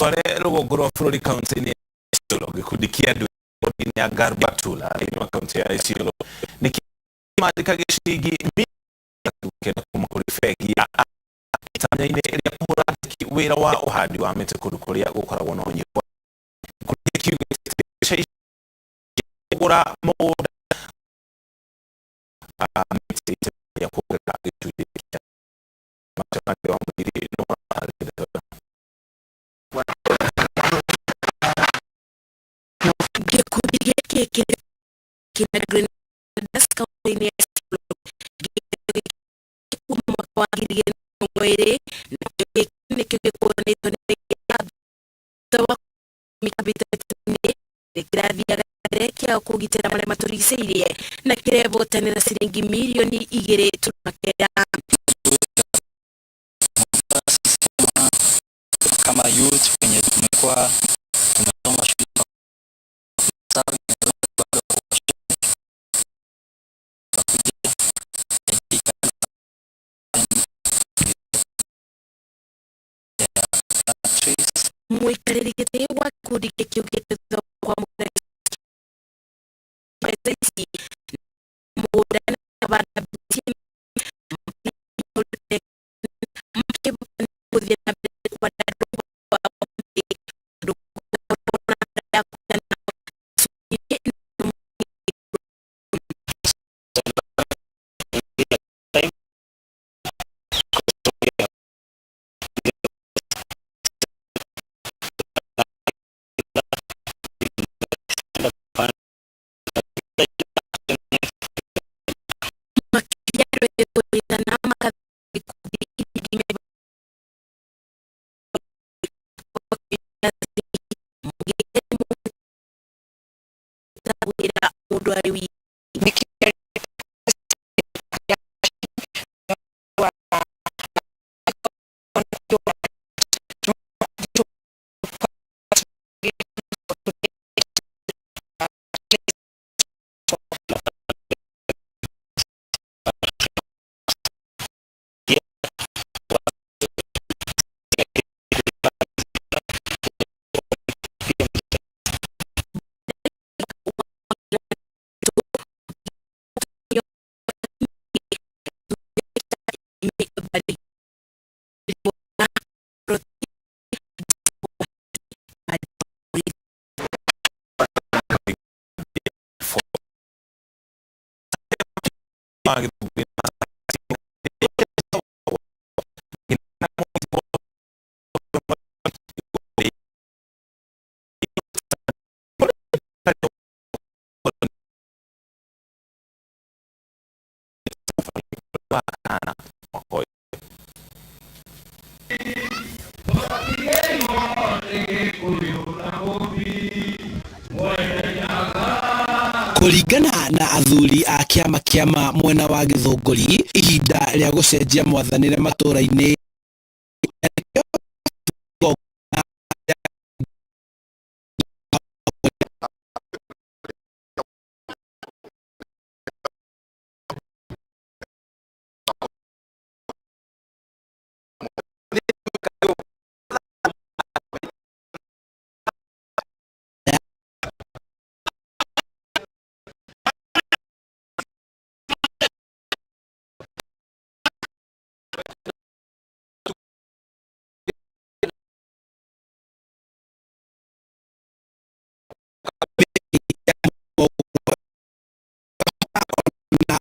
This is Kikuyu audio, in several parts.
Wale rugogoro Florida County ni Isiolo gikudikia duni ya Garbatula ni kaunti ya Isiolo nikimandika gishigi kena kumakurifegi ya itanya ine ya kumurati wera wa uhadi wa mete kudukuria gukora wononye kudikia gura moda mete ya kugira gituye matapande wa mwiri no kugitera mare maturiseirie na kirebo tanira siringi milioni 2 tunakera kama youth kwenye tumekuwa tunasoma shule mwikarerigete wa kudike kiugete kwa Kuringana na athuri a kiama mwena wa Githunguri ihinda ria gucenjia mwathanire matura-ini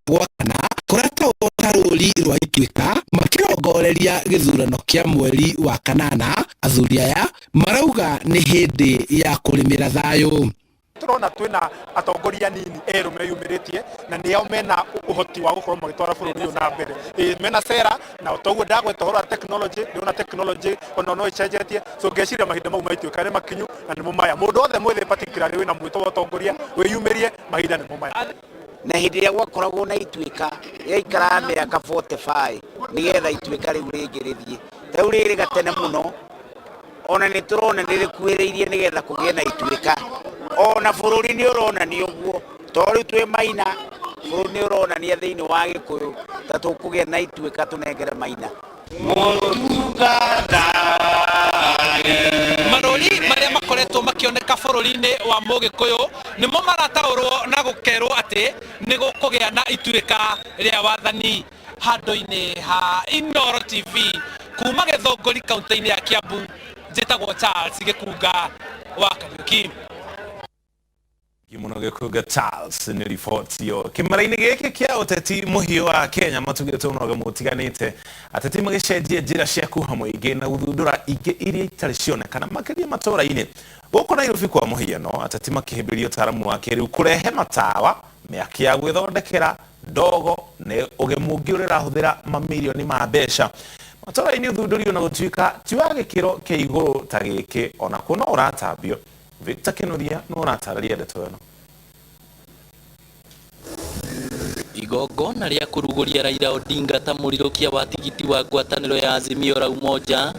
gwakana kurata utaruri rwa Ituĩka makirongoreria githurano kia mweri wa kanana. Athuri aya marauga ni hindi ya kurimira thayu. Turona twina atongoria nini eru meyumiritie na nio mena uhoti wa gukorwo magitwara bururi uyu na mbere mena sera na toguo ndagweta horo technology ndiona technology ona no icenjetie so ngeciria mahinda mau maituĩka ni makinyu na ni mumaya mundu othe mwithe particularly wina mwito wa utongoria wiyumirie mahinda ni mumaya na hindi ya gwakoragwo na Ituĩka yaikara mĩaka 45 nigetha Ituĩka riu ringirithie riu riri gatene muno ona ni turona ni rikuiriirie nigetha kugie na Ituĩka ona bururi ni urona ni uguo tori twi maina bururi ni urona ni thiini wa Gikuyu ta tukugia na Ituĩka tunengere maina Maro makoretwo makioneka bũrũri-inĩ wa Mũgĩkũyũ nĩmo marataũrwo na gũkerwo atĩ nĩ gũkũgĩa na ituĩka rĩa wathani handũ-inĩ ha Inooro TV kuma Gĩthũngũri kaunti-inĩ ya Kiambu. Njĩtagwo Charles Gĩkunga wa Kariuki. Muno Gĩkunga Charles nĩ riboti yo kĩmera-inĩ gĩkĩ kĩa ũteti mũhiũ wa Kenya matugĩte ũnoga mũtiganĩte ateti magĩcenjia njĩra cia kuha mũingĩ na gũthundũra ingĩ iria itarĩ cionekana makĩria matũũra-inĩ. Gũkũ Nairobi kwa mũhiano ateti makĩhĩmbĩria ũtaaramu wa kĩrĩu kũrehe matawa, mĩaki ya gwĩthondekera, ndogo na ũgemu ũngĩ ũrĩa ũrahũthĩra mamirioni ma mbeca. Matũũra-inĩ ũthundũri ona gũtuĩka ti wa gĩkĩro kĩa igũrũ ta gĩkĩ ona kuona ũratambio. Victor Kenodia no ũratarĩria ndeto ĩno. Igongona rĩa kũrugũria Raila Odinga ta mũrirũkia wa tigiti wa ngwatanĩro ya Azimio la Umoja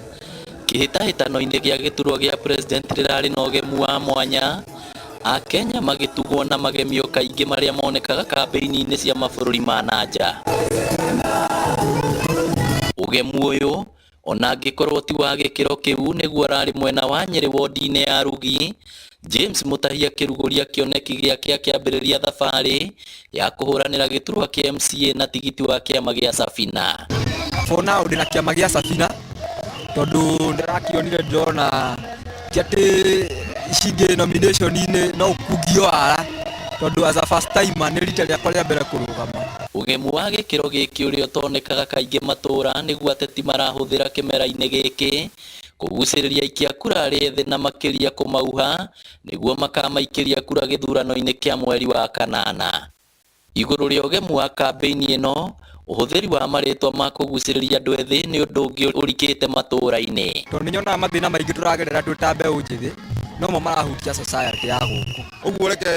kĩhĩtahĩtano-inĩ gĩa gĩturwa gĩa president rĩrarĩ na ũgemu wa mwanya. Akenya magĩtugwo na magemio kaingĩ marĩa monekaga kambĩini-inĩ cia mabũrũri ma nanja. Ũgemu ũyũ ona angĩkorwo ti wa gĩkĩro kĩu nĩguo ararĩ mwena wa Nyĩrĩ wodi-inĩ ya Rugi. James Mutahia akĩrugũria kĩoneki gĩake akĩambĩrĩria thabarĩ ya kũhũranĩra gĩturwa kĩa MCA na tigiti wa kĩama gĩa Safina. For now ndĩna kĩama gĩa Safina tondũ ndĩrakĩonire ndĩrona ti atĩ cingĩ nomination-inĩ no ũkungio ara tondũ as a first timer nĩ rita rĩakwa rĩa mbere kũrũgama. Ũgemu wa gĩkĩro gĩkĩ ũrĩa ũtonekaga kaingĩ matũũra nĩguo ateti marahũthĩra kĩmera-inĩ gĩkĩ kũgucĩrĩria aikia kura arĩa ethĩ na makĩria kũmauha nĩguo makamaikĩria kura gĩthurano-inĩ kĩa mweri wa kanana. Igũrũ rĩa ũgemu wa kambĩini ĩno, ũhũthĩri wa marĩtwa ma kũgucĩrĩria andũ ethĩ nĩ ũndũ ũngĩ ũrikĩte matũũra-inĩ. Tondũ nĩnyonaga mathĩna maingĩ tũragerera twĩ ta mbeũ njĩthĩ nomo marahutia society ya gũkũ. Ũguo reke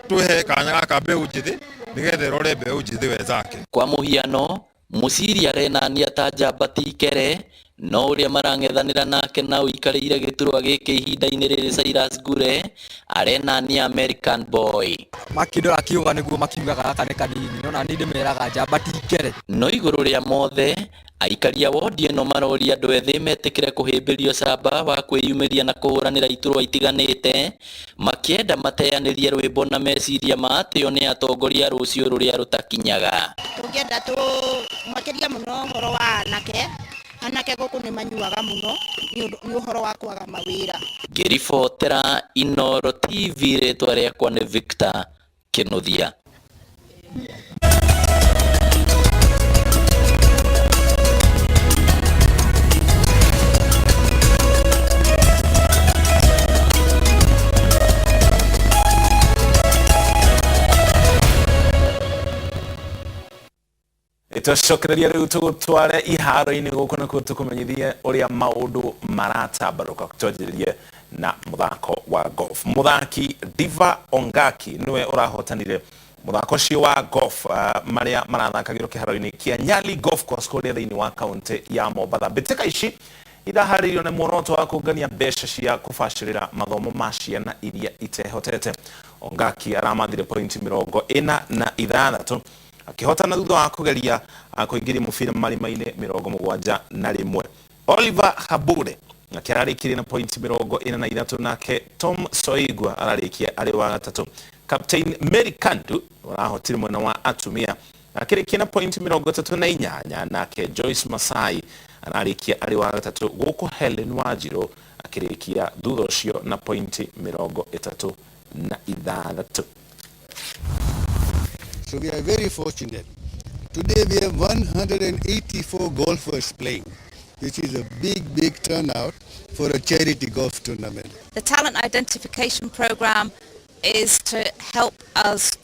twĩhe kanya gaka mbeũ njĩthĩ nĩgetha ĩrore mbeũ njĩthĩ wenzake. Kwa mũhiano, mũciri arenania ta njamba ti ikere, no ũrĩa marang'ethanĩra nake na ũikarĩire gĩturwa gĩkĩ ihinda-inĩ rĩrĩ Cyrus Gure arenania American Boy. Makĩndora kiuga nĩguo makiugaga gaka nĩ kanini no na niĩ ndĩmeraga njamba ti ikere. No igũrũ rĩa mothe, aikaria wodi ĩno maroria andũ ethĩ metĩkĩre kũhĩmbĩrio camba wa kwĩyumĩria na kũhũranĩra iturwa itiganĩte, makĩenda mateanĩrie rwĩmbo na meciria ma atĩ o nĩ atongoria rũciũ rũrĩa rũtakinyaga. Tũngĩenda makĩria mũno ũhoro wa anake gũkũ nĩ manyuaga mũno nĩ ũhoro wa kwaga mawĩra. Ngĩribotera Inooro TV rĩtwa rĩakwa nĩ Victor Kenodia. Tũcokereria rĩu tũgũtware iharo-inĩ gũkũ nĩkuo tũkũmenyithie ũrĩa maũndũ maratambarũka twanjĩrĩrie na mũthako wa golf. Mũthaki Diva Ongaki nĩwe ũrahotanire mũthako ũcio wa golf marĩa marathakagĩrwo kĩharo-inĩ kĩa Nyali Golf Course kũrĩa thĩinĩ wa kaunti ya Mombatha. Mbĩtĩka ici iraharĩirio nĩ muoroto wa kũngania mbeca cia kũbacĩrĩra mathomo ma ciana iria itehotete. Ongaki aramathire pointi 46 akihotana thutha wa kugeria kuingĩria mũbira marima-inĩ 71. Oliver Habure akĩrarĩkirie na pointi 43 nake Tom Soigwa ararĩkia arĩ wa gatatũ. Captain Mary Kandu arahotire mwena wa atumia akĩrĩkia na pointi 38 nake Joyce Masai ararĩkia arĩ wa gatatũ, gũkũ Helen Wanjiru akĩrĩkia thutha ũcio na pointi 36. So we are very fortunate. Today we have 184 golfers playing, which is a big turnout for a charity golf tournament. The talent identification program is to help us